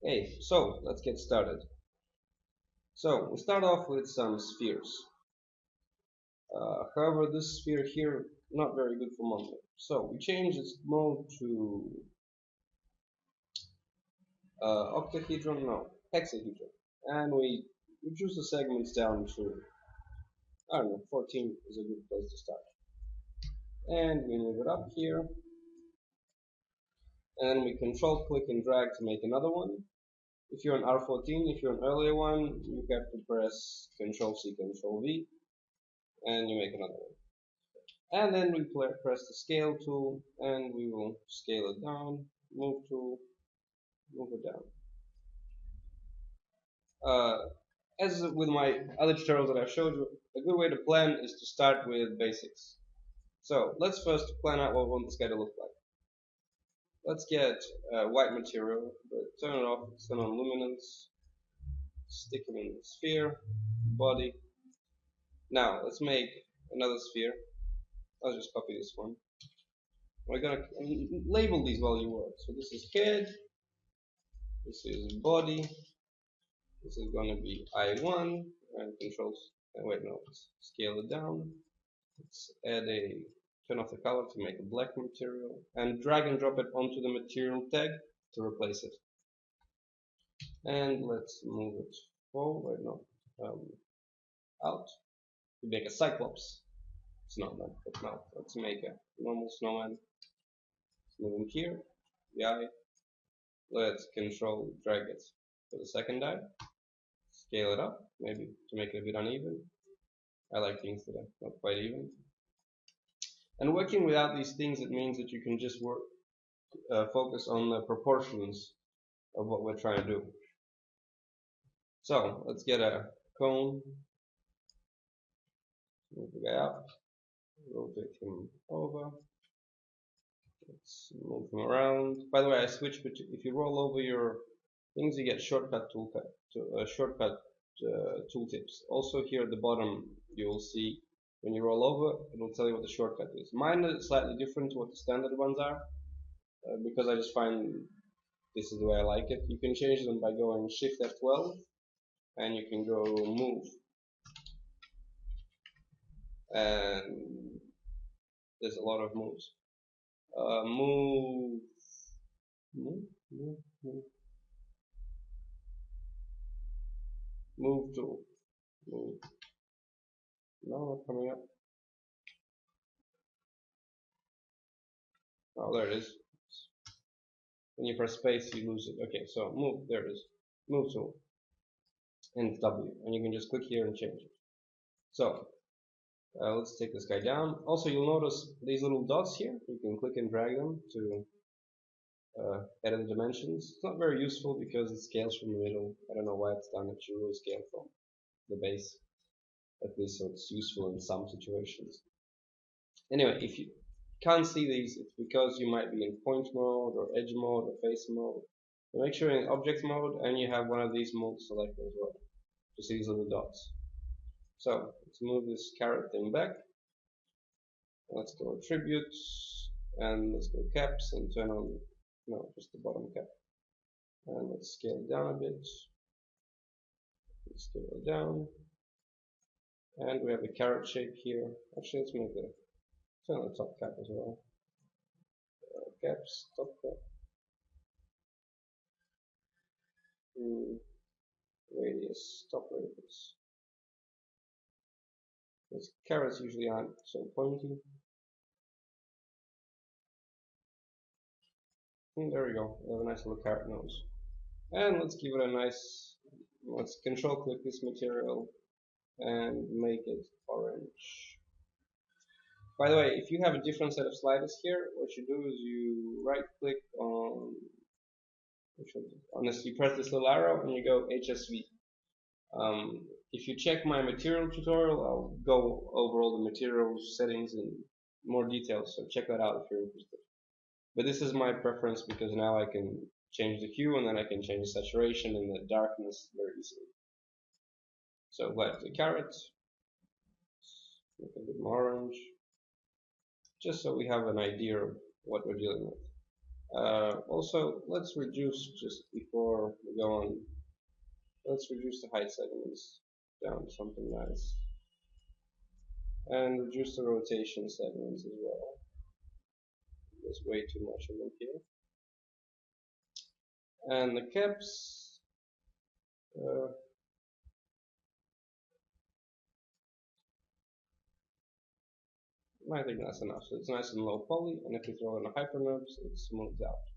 Okay, so let's get started. So we start off with some spheres. However, this sphere here not very good for modeling. So we change its mode to octahedron, no, hexahedron, and we reduce the segments down to, I don't know, 14 is a good place to start. And we move it up here, and we control click and drag to make another one. If you're on R14, if you're an earlier one, you have to press Control C, Control V, and you make another one. And then we press the scale tool, and we will scale it down, move tool, move it down. As with my other tutorials that I've showed you, a good way to plan is to start with basics. So let's first plan out what we want this guy to look like. Let's get white material, but turn it off, turn on luminance, stick it in the sphere, body. Now let's make another sphere. I'll just copy this one. We're gonna label these while you work. So this is head, this is body, this is going to be I1, and controls, wait no, let's scale it down. Let's add turn off the color to make a black material, and drag and drop it onto the material tag to replace it. And let's move it forward, no, out. We make a cyclops snowman, but now let's make a normal snowman. Let's move him here, the eye. Let's control drag it to the second eye. Scale it up, maybe to make it a bit uneven. I like things that are not quite even. And working without these things, it means that you can just focus on the proportions of what we're trying to do. So let's get a cone. Move the guy up. Rotate him over. Let's move him around. By the way, I switch between. If you roll over your things, you get shortcut tooltips. Also here at the bottom, you'll see when you roll over, it'll tell you what the shortcut is. Mine is slightly different to what the standard ones are, because I just find this is the way I like it. You can change them by going Shift F12, and you can go Move, and there's a lot of moves. Move, move tool, move. No, not coming up. Oh, there it is. When you press space, you lose it. Okay, so move, there it is. Move tool. And it's W. And you can just click here and change it. So, let's take this guy down. Also, you'll notice these little dots here. You can click and drag them to edit the dimensions. It's not very useful because it scales from the middle. I don't know why it's done. It should really scale from the base. At least so it's useful in some situations. Anyway, if you can't see these, it's because you might be in point mode or edge mode or face mode. So make sure you're in object mode and you have one of these modes selected as well to see these little dots. So let's move this caret thing back. Let's go attributes and let's go caps and turn on, no, just the bottom cap. And let's scale it down a bit. Let's scale it down. And we have the caret shape here. Actually, let's make the turn on the top cap as well. Caps, top cap. Radius, top radius. These carets usually aren't so pointy. And there we go. We have a nice little caret nose. And let's give it a nice, let's control click this material and make it orange. By the way, if you have a different set of sliders here, what you do is you right click on this, you press this little arrow and you go HSV. If you check my material tutorial, I'll go over all the material settings in more detail, so check that out if you're interested. But this is my preference because now I can change the hue and then I can change the saturation and the darkness very easily. So left the caret, make it a bit more orange, just so we have an idea of what we're dealing with. Also, let's reduce just before we go on. Let's reduce the height segments down to something nice, and reduce the rotation segments as well. There's way too much of them here. And the caps, I think that's enough. So it's nice and low poly, and if you throw in a hypernerves, it smooths out.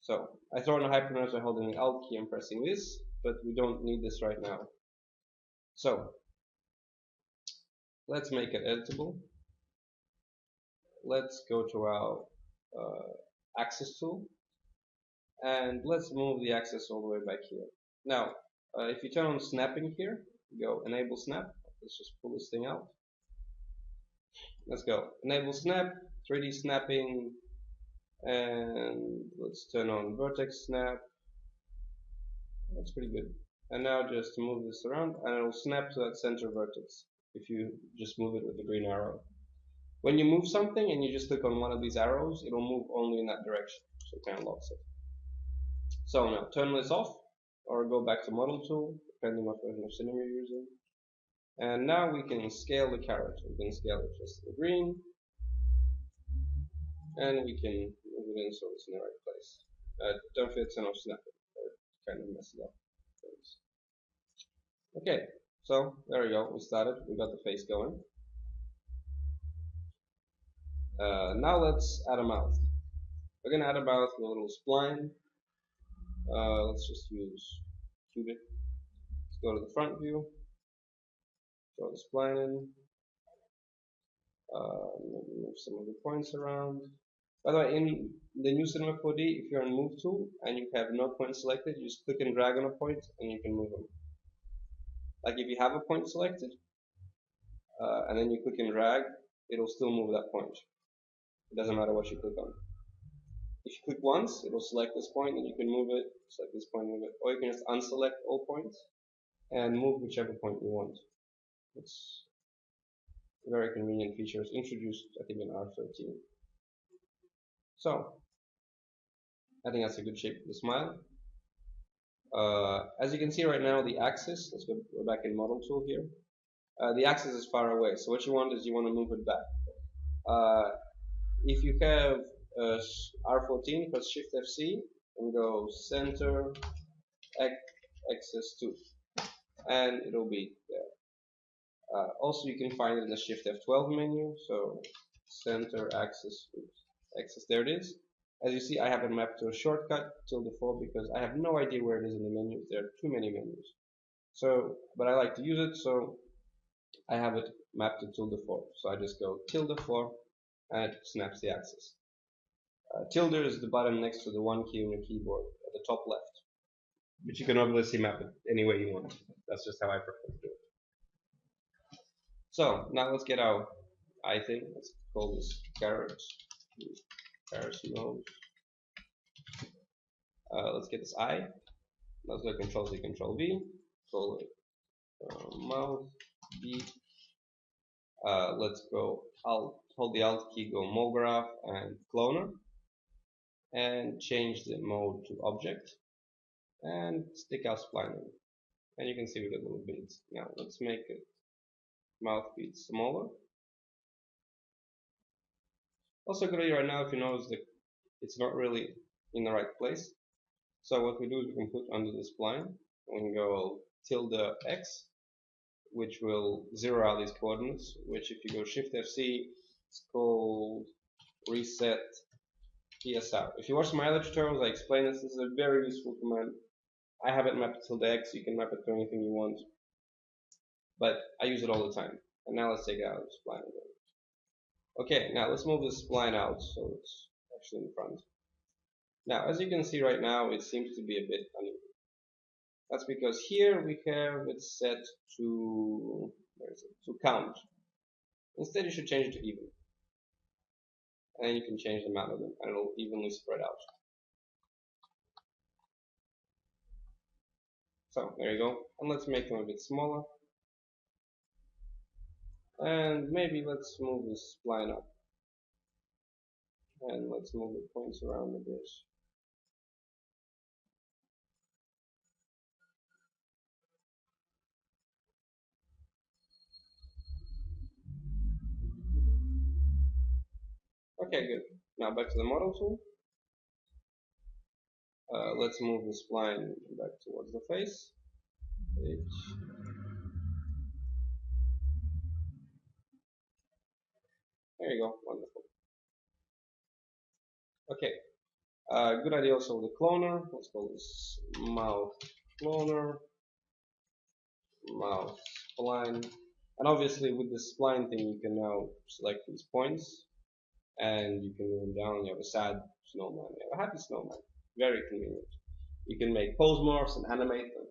So I throw in a hypernerves by holding the Alt key and pressing this, but we don't need this right now. So let's make it editable. Let's go to our axis tool, and let's move the axis all the way back here. Now, if you turn on snapping here, go enable snap. Let's just pull this thing out. Let's go enable snap, 3D snapping, and let's turn on vertex snap. That's pretty good. And now just move this around, and it'll snap to that center vertex if you just move it with the green arrow. When you move something and you just click on one of these arrows, it'll move only in that direction, so it kind of locks it. So now turn this off, or go back to model tool, depending on what version of cinema you're using. And now we can scale the carrot. We can scale it just to the green, and we can move it in so it's in the right place. Don't forget to turn off snapping, or it kind of messes up things. Okay, so there we go. We started. We got the face going. Now let's add a mouth. We're gonna add a mouth with a little spline. Let's just use cubic. Let's go to the front view. Throw the spline in. Maybe move some of the points around. By the way, in the new Cinema 4D, if you're on Move tool and you have no point selected, you just click and drag on a point and you can move them. Like if you have a point selected, and then you click and drag, it'll still move that point. It doesn't matter what you click on. If you click once, it'll select this point and you can move it, select this point, move it. Or you can just unselect all points and move whichever point you want. It's a very convenient feature. It's introduced, I think, in R13. So, I think that's a good shape for the smile. As you can see right now, the axis, let's go back in model tool here. The axis is far away, so what you want is you want to move it back. If you have R14, press Shift FC and go center axis 2, and it'll be there. Also, you can find it in the Shift F12 menu, so center axis, there it is. As you see, I have it mapped to a shortcut tilde 4 because I have no idea where it is in the menu. There are too many menus. So, but I like to use it, so I have it mapped to tilde 4. So I just go tilde 4 and it snaps the axis. Tilde is the button next to the 1 key on your keyboard at the top left. But you can obviously map it any way you want. That's just how I prefer to do it. So now let's get our eye thing. Let's call this carrot. Carrot nose. Let's get this eye. Let's go Control Z, Control V. Control mouth, B. Let's go Alt, hold the Alt key, go MoGraph and Cloner, and change the mode to Object, and stick our spline in. And you can see we get little beads. Now let's make it mouth beads smaller. Also good idea right now if you notice that it's not really in the right place. So what we do is we can put under the spline, we can go tilde X, which will zero out these coordinates, which if you go Shift FC, it's called reset PSR. If you watch my other tutorials, I explain this. This is a very useful command. I have it mapped to tilde X, you can map it to anything you want. But I use it all the time. And now let's take it out of the spline again. Okay, now let's move the spline out so it's actually in front. Now, as you can see right now, it seems to be a bit uneven. That's because here we have it set to, to count. Instead, you should change it to even. And you can change the amount of them, and it'll evenly spread out. So, there you go. And let's make them a bit smaller. And maybe let's move the spline up. And let's move the points around a bit. Okay, good. Now back to the model tool. Let's move the spline back towards the face. There you go, wonderful. Okay, good idea also with the cloner. Let's call this mouth cloner, mouth spline. And obviously with the spline thing you can now select these points and you can move them down. You have a sad snowman, you have a happy snowman. Very convenient. You can make pose morphs and animate them.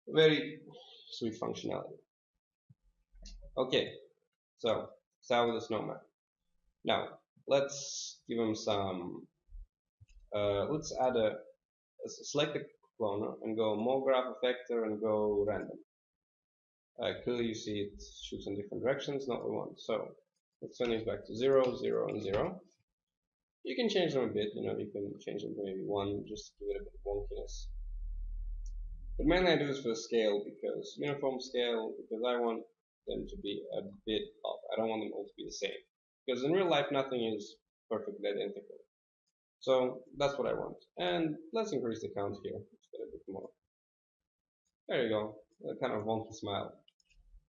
Very sweet functionality. Okay, so start with the snowman. Now let's give him some. Let's add select the cloner and go more graph effector and go random. Clearly you see it shoots in different directions, not what we want. So let's turn these back to 0, 0, and 0. You can change them a bit, you can change them to maybe 1, just to give it a bit of wonkiness. But mainly I do this for the scale, because uniform scale, because I want them to be a bit off. I don't want them all to be the same. Because in real life nothing is perfectly identical. So that's what I want. And let's increase the count here. Let's get a bit more. There you go. A kind of wonky smile.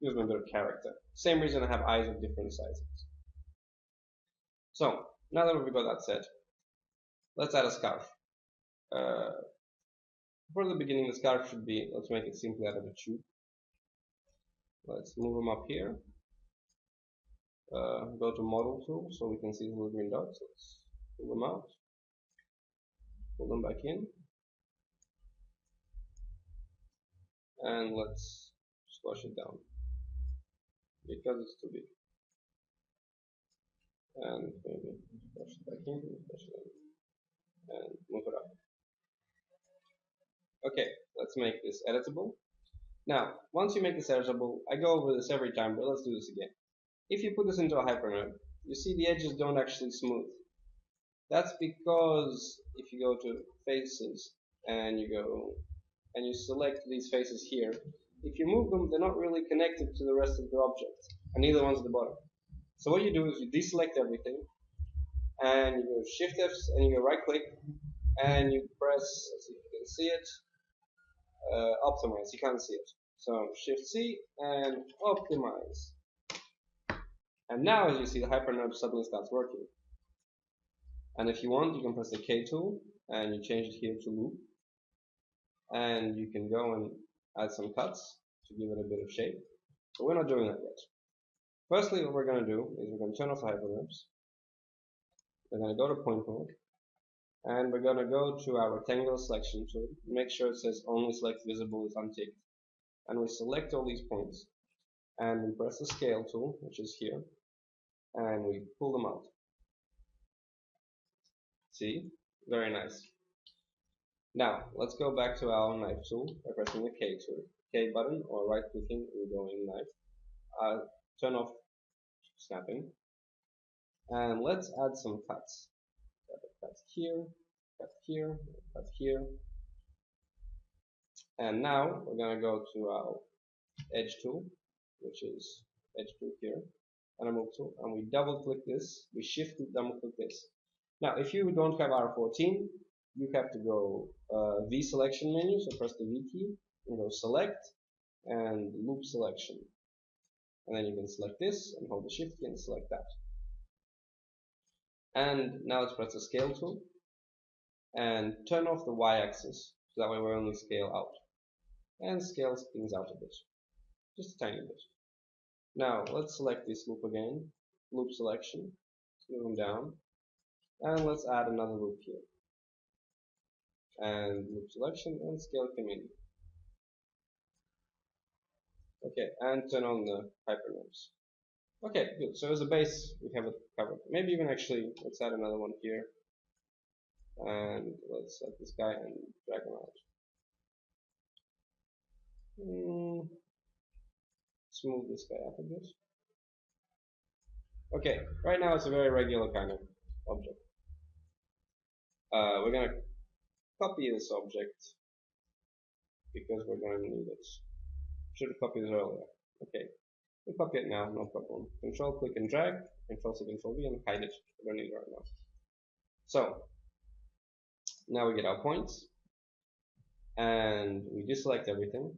Gives me a bit of character. Same reason I have eyes of different sizes. So now that we've got that set, let's add a scarf. For the beginning, the scarf should be, let's make it simply out of a tube. Let's move them up here. Go to model tool so we can see the little green dots. Let's pull them out. Pull them back in. And let's squash it down because it's too big. And maybe squash it back in, squash it in, and move it up. Okay, let's make this editable. Now, once you make this editable, I go over this every time, but let's do this again. If you put this into a hypernode, you see the edges don't actually smooth. That's because if you go to faces and you select these faces here, if you move them, they're not really connected to the rest of the object, and neither one's at the bottom. So what you do is you deselect everything, and you go Shift F and you go right click, and you press, let's see if you can see it, optimize. You can't see it. So Shift C and optimize. And now as you see, the hypernode suddenly starts working. And if you want, you can press the K tool and you change it here to loop. And you can go and add some cuts to give it a bit of shape. But we're not doing that yet. Firstly, what we're going to do is we're going to turn off the hyperlapse. We're going to go to point mode. And we're going to go to our rectangular selection tool. Make sure it says only select visible is unticked. And we select all these points. And we press the scale tool, which is here. And we pull them out. See? Very nice. Now, let's go back to our knife tool by pressing the K button, or right clicking and going knife. Turn off snapping. And let's add some cuts. Cut here, cut here, cut here. And now we're going to go to our edge tool, which is edge tool here, and a move tool, and we double click this, we shift and double click this. Now, if you don't have R14, you have to go V selection menu, so press the V key, and go select, and loop selection. And then you can select this, and hold the shift key and select that. And now let's press the scale tool, and turn off the Y-axis, so that way we only scale out. And scale things out a bit, just a tiny bit. Now, let's select this loop again, loop selection, move them down, and let's add another loop here. And loop selection and scale community. Okay, and turn on the hyperlapse. Okay, good. So as a base, we have it covered. Maybe even actually, let's add another one here. And let's select this guy and drag him out. Let's move this guy up a bit. Okay, right now it's a very regular kind of object. We're gonna copy this object because we're gonna need it. Should have copied it earlier. Okay, we'll copy it now, no problem. Control click and drag, Control C Control V, and hide it. We don't need it right now. So now we get our points, and we deselect everything.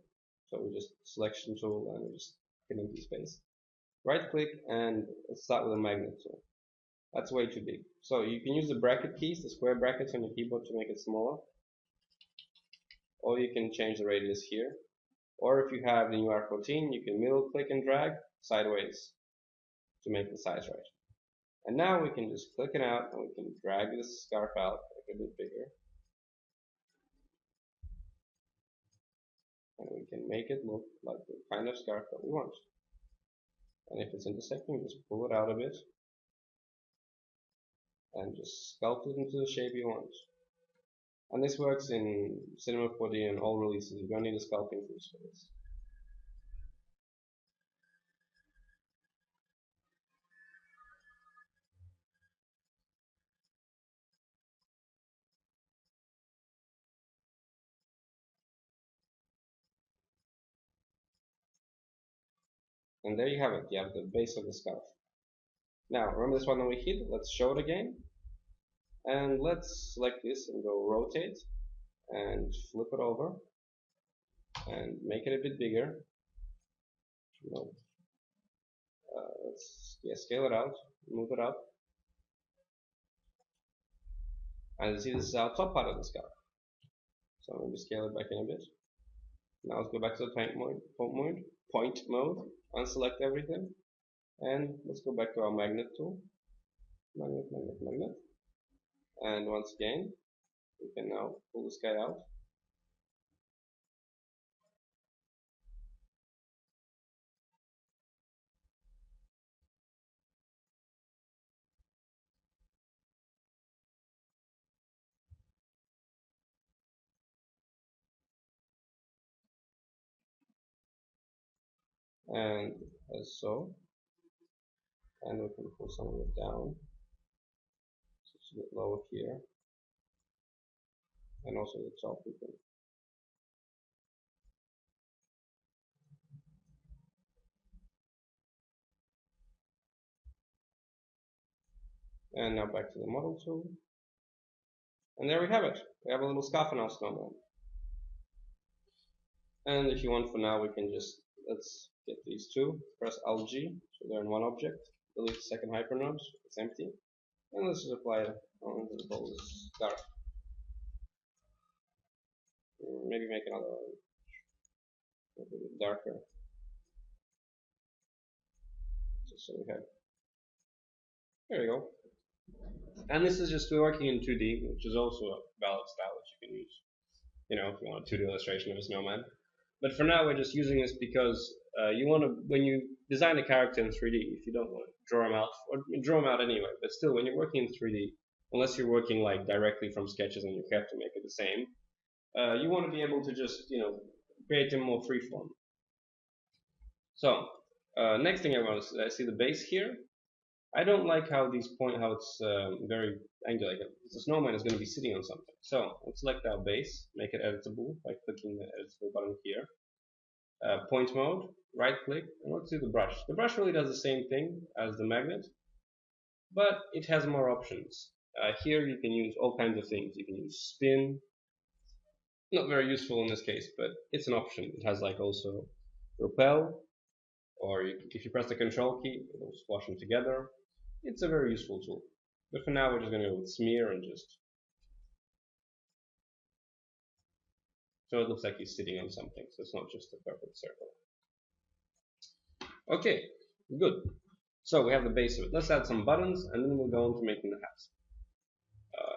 So we just selection tool and we just hit empty space. Right click and let's start with a magnet tool. That's way too big. So you can use the bracket keys, the square brackets on your keyboard to make it smaller. Or you can change the radius here. Or if you have the new R14, you can middle click and drag sideways to make the size right. And now we can just click it out and we can drag this scarf out, make it a bit bigger. And we can make it look like the kind of scarf that we want. And if it's intersecting, just pull it out a bit and just sculpt it into the shape you want. And this works in Cinema 4D and all releases. You don't need a sculpting tool for this. And there you have it. You have the base of the scarf. Now, remember this one that we hit? Let's show it again. And let's select this and go rotate and flip it over and make it a bit bigger. Let's scale it out, move it up. And you see this is our top part of the scarf. So maybe scale it back in a bit. Now let's go back to the point mode, unselect everything, and let's go back to our magnet tool. Magnet. And once again, we can now pull this guy out. And as so. And we can pull some of it down. So it's a bit lower here. And also the top we can. And now back to the model tool. And there we have it. We have a little scarf on our snowman. And if you want, for now, we can just, let's get these two. Press Alt G, so they're in one object. Delete the second hypernode, it's empty. And let's just apply it on the scarf. Maybe make another one, a bit darker. Just so we have. There we go. And this is just working in 2D, which is also a valid style that you can use. You know, if you want a 2D illustration of a snowman. But for now, we're just using this because you want to, when you design a character in 3D, if you don't want to draw them out, or draw them out anyway, but still, when you're working in 3D, unless you're working like directly from sketches and you have to make it the same, you want to be able to just, create them more freeform. So, next thing I want to see the base here. I don't like how it's very angular. The snowman is going to be sitting on something. So let's select our base, make it editable by clicking the editable button here. Point mode, right click, and let's do the brush. The brush really does the same thing as the magnet, but it has more options. Here you can use all kinds of things. You can use spin. Not very useful in this case, but it's an option. It has like also repel, or if you press the control key, it will squash them together. It's a very useful tool. But for now, we're just going to go with smear and just. So it looks like he's sitting on something, so it's not just a perfect circle. Okay, good. So we have the base of it. Let's add some buttons, and then we'll go on to making the hats.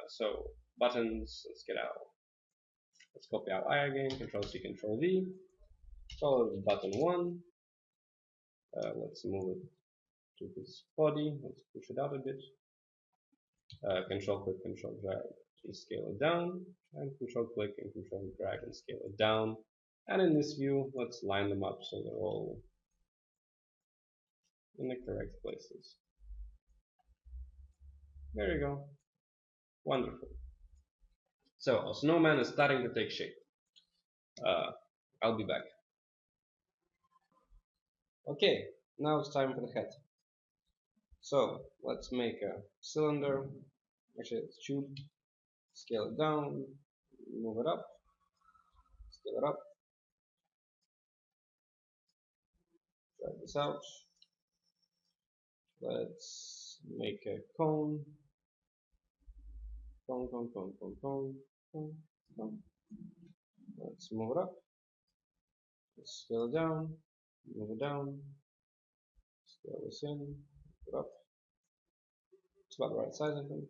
So buttons, let's copy our I again, Control C, Control V. Follow the button 1. Let's move it to this body. Let's push it out a bit. Control click, Control drag, and scale it down. And Control click and Control drag and scale it down. And in this view, let's line them up so they're all in the correct places. There you go. Wonderful. So our snowman is starting to take shape. Uh, I'll be back. Okay, now it's time for the head. So let's make a cylinder. Actually, it's tube. Scale it down, move it up, scale it up, drag this out. Let's make a cone. Cone, cone, cone, cone, cone, cone, cone. Let's move it up. Let's scale it down, move it down, scale this in, move it up. It's about the right size, I think.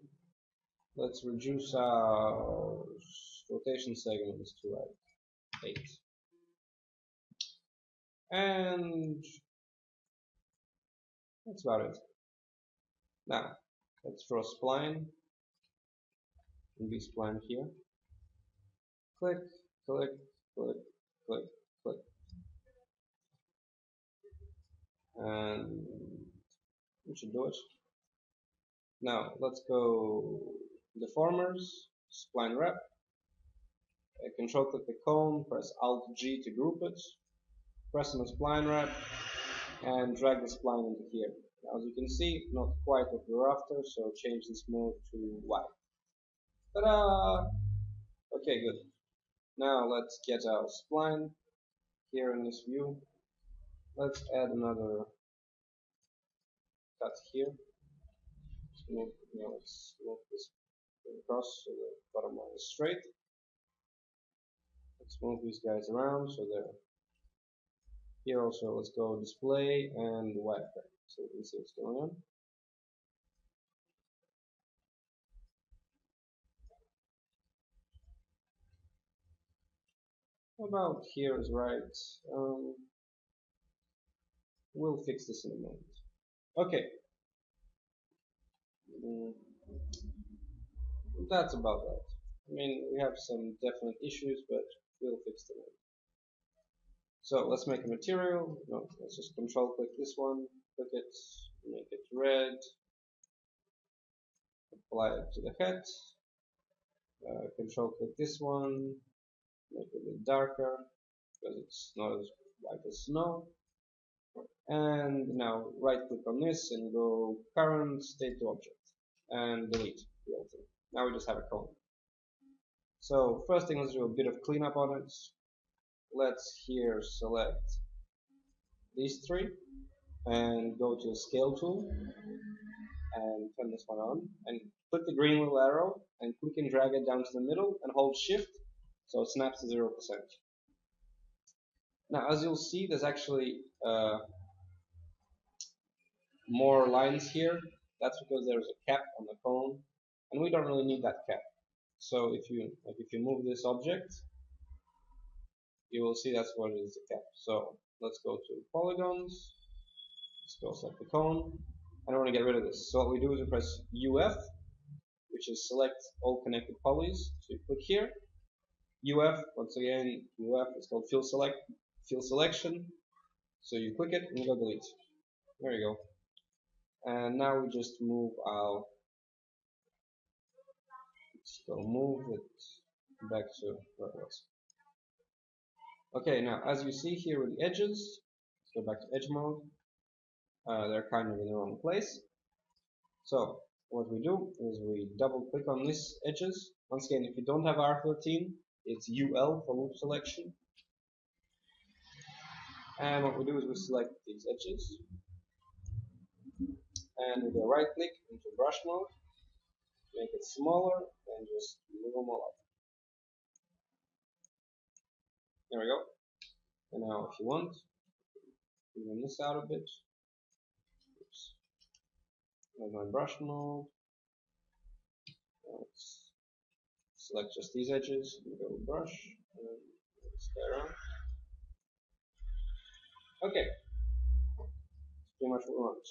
Let's reduce our rotation segments to like 8. And that's about it. Now, let's draw a spline and be spline here. Click, click, click, click, click. And we should do it. Now, let's go deformers, spline wrap. Control click the cone, press Alt G to group it. Press on the spline wrap and drag the spline into here. Now, as you can see, not quite what we're after, so change this mode to Y. Ta-da! Okay, good. Now let's get our spline here in this view. Let's add another cut here. Let's move this across so the bottom line is straight. Let's move these guys around so they're here also. Let's go display and wireframe so we can see what's going on. About here is right. We'll fix this in a moment. Okay. That's about that. I mean, we have some definite issues, but we'll fix them. So let's make a material. No, let's just control click this one, click it, make it red, apply it to the head. Control click this one, make it a bit darker because it's not as white as snow. And now right click on this and go current state to object and delete the whole thing. Now we just have a cone. So first thing, let's do a bit of cleanup on it. Let's here select these three and go to the scale tool and turn this one on and click the green little arrow and click and drag it down to the middle and hold shift so it snaps to 0%. Now as you'll see, there's actually more lines here. That's because there's a cap on the cone and we don't really need that cap. So if you move this object, you will see that's what is the cap. So let's go to polygons. Let's go select the cone. I don't want to get rid of this. So what we do is we press UF, which is select all connected polys. So you click here. UF, once again, UF is called field selection. So you click it and you go delete. There you go. And now we just move our. Let's go move it back to where it was. Okay, now as you see here with the edges, let's go back to edge mode. They're kind of in the wrong place. So what we do is we double click on these edges. Once again, if you don't have R13, it's UL for loop selection. And what we do is we select these edges and we go right click into brush mode, make it smaller and just move them all up. There we go. And now if you want, even this out a bit. Oops. There's my brush mode. Let's select just these edges and go brush and let's go around. Okay. That's pretty much what we want.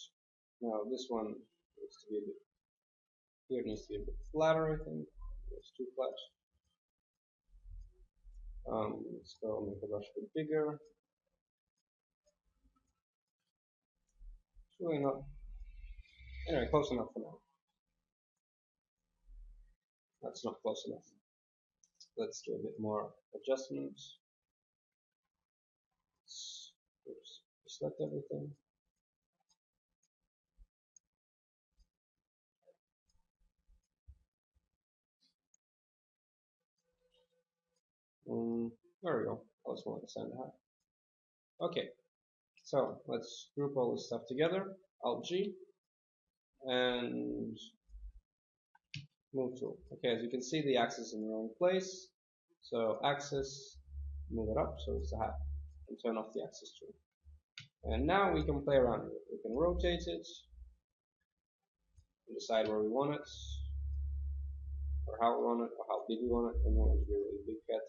Now this one needs to be a bit here, it needs to be a bit flatter, I think. It's too flat. Let's go make the brush a bit bigger. It's really not. Anyway, close enough for now. That's not close enough. Let's do a bit more adjustment. Oops. Select everything. There we go. I just want to send that. Okay, so let's group all this stuff together. Alt G and move tool. Okay, as you can see, the axis is in the wrong place. So axis, move it up so it's a hat, and turn off the axis tool. And now we can play around with it. We can rotate it, and decide where we want it, or how we want it, or how big we want it. And we want it to be a really big cat,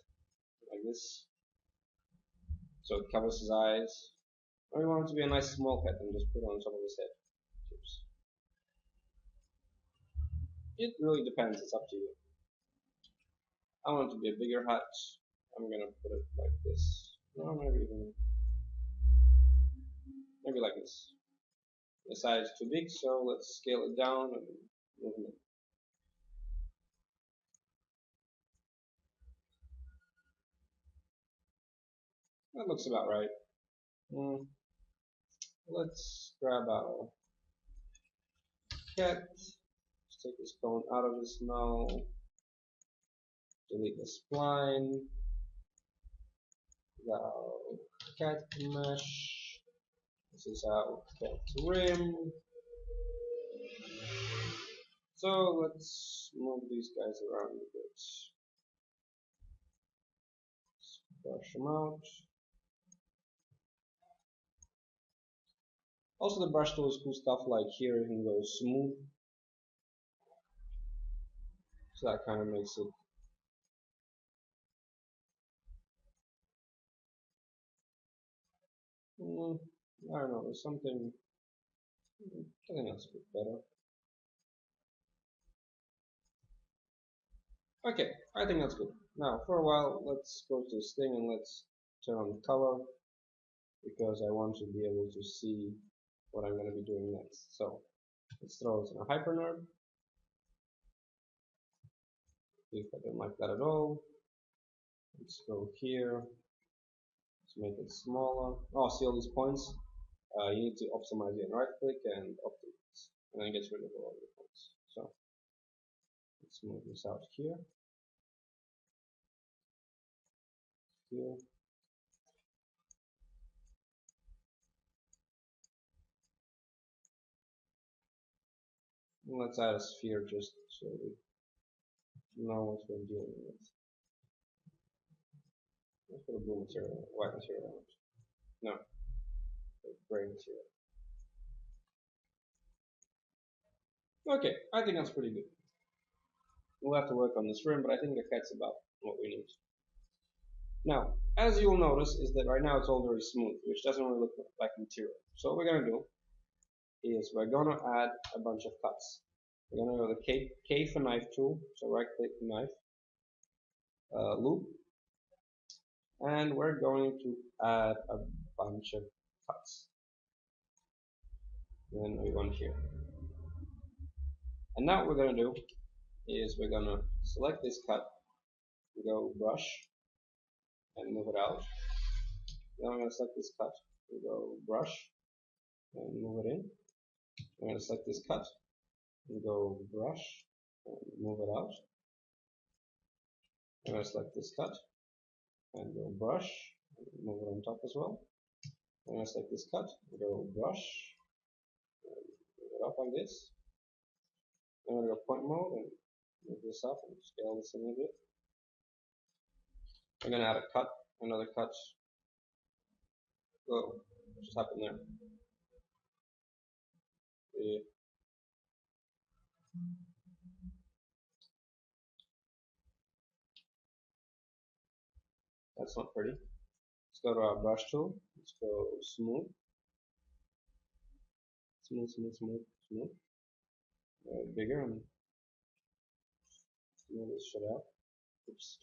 like this. So it covers his eyes. Or we want it to be a nice small cat and just put it on top of his head. Oops. It really depends, it's up to you. I want it to be a bigger hat. I'm gonna put it like this. No, maybe like this. The size is too big, so let's scale it down and move it. That looks about right. Let's grab our cat. Let's take this cone out of this now. Delete the spline. Our cat mesh. This is our cat rim. So let's move these guys around a bit. Let's brush them out. Also, the brush tool is cool stuff like here you can go smooth. So that kind of makes it I don't know, there's something I think that's a bit better. Okay, I think that's good. Now for a while let's go to this thing and let's turn on color because I want to be able to see what I'm going to be doing next. So let's throw it in a hypernode. If I don't like that at all, let's go here. Let's make it smaller. Oh, see all these points? You need to optimize it. Right click and optimize, and then it gets rid of all the points. So let's move this out here. Here. And let's add a sphere just so we know what we're dealing with. Let's put a blue material, white material on it. No, gray material. Okay, I think that's pretty good. We'll have to work on this rim, but I think that's about what we need. Now, as you'll notice, is that right now it's all very smooth, which doesn't really look like material. So what we're going to do is we're going to add a bunch of cuts. We're going to go to the K for knife tool, so right click knife, loop, and we're going to add a bunch of cuts. And then we want here. And now what we're going to do is we're going to select this cut, go brush, and move it out. Then I'm going to select this cut, go brush, and move it in. I'm going to select this cut, and go brush, and move it out. I'm going to select this cut, and go brush, and move it on top as well. I'm going to select this cut, and go brush, and move it up like this. I'm going to go point mode and move this up and scale this in a bit. I'm going to add a cut, another cut. Whoa, what just happened there? Yeah. That's not pretty. Let's go to our brush tool. Let's go smooth. Smooth, smooth, smooth, smooth. Bigger and smooth this shit out. Oops.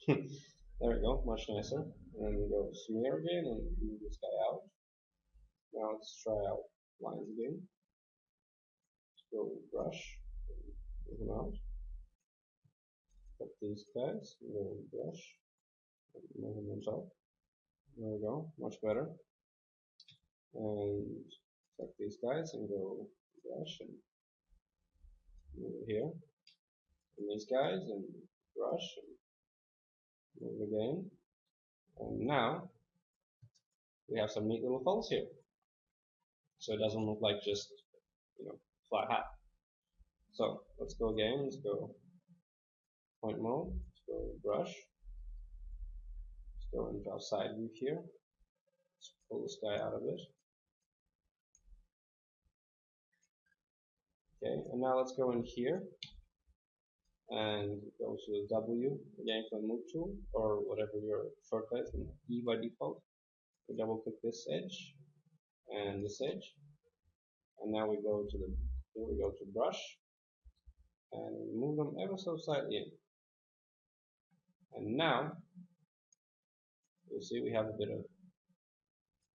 There we go, much nicer. And then we go smear again and move this guy out. Now let's try out lines again. Let's go brush, move them out. Cut these guys, go brush, move them on top. There we go, much better. And cut these guys and go brush and move it here. And these guys and brush and move again. And now we have some neat little folds here. So it doesn't look like just, flat hat. So let's go again, let's go point mode, let's go brush, let's go into our side view here, let's pull this guy out of it. Okay, and now let's go in here and go to the W again for the move tool or whatever your shortcut is, E by default. We double click this edge and this edge, and now we go to brush and move them ever so slightly in. And now you'll see we have a bit of,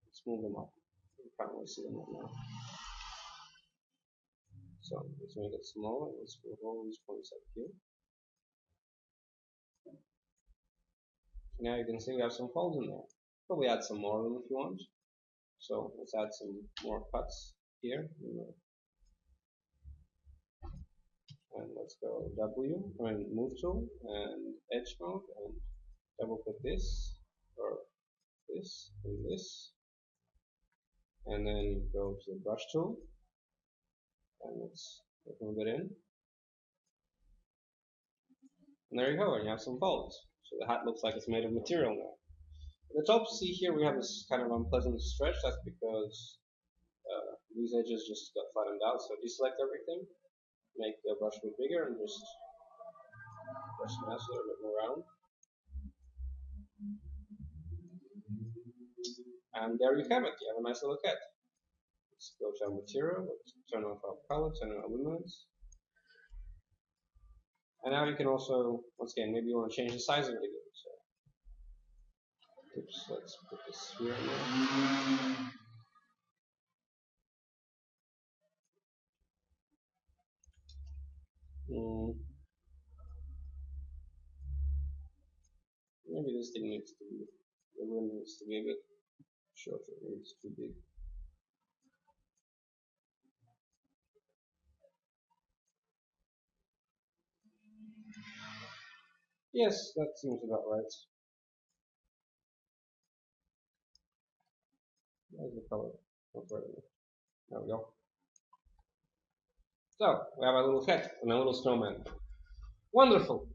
let's move them up. You can't really see them right now. So let's make it smaller. Let's move all these points up here. Now you can see we have some folds in there. Probably add some more of them if you want. So let's add some more cuts here. And let's go move tool and edge mode and double click this or this and this. And then go to the brush tool and let's move it in. And there you go, and you have some folds. So the hat looks like it's made of material now. At the top, see here we have this kind of unpleasant stretch. That's because these edges just got flattened out. So deselect everything, make the brush a bit bigger, and just brush the mask a little bit more round. And there you have it. You have a nice little cat. Let's go to our material. Let's turn off our color, turn on our luminance. And now you can also, once again, maybe you want to change the size of it again. So, oops, let's put this here. Maybe this thing needs to be, the rim needs to be a bit shorter. Maybe it's too big. Yes, that seems about right. There's the color. There we go. So, we have a little head and a little snowman. Wonderful!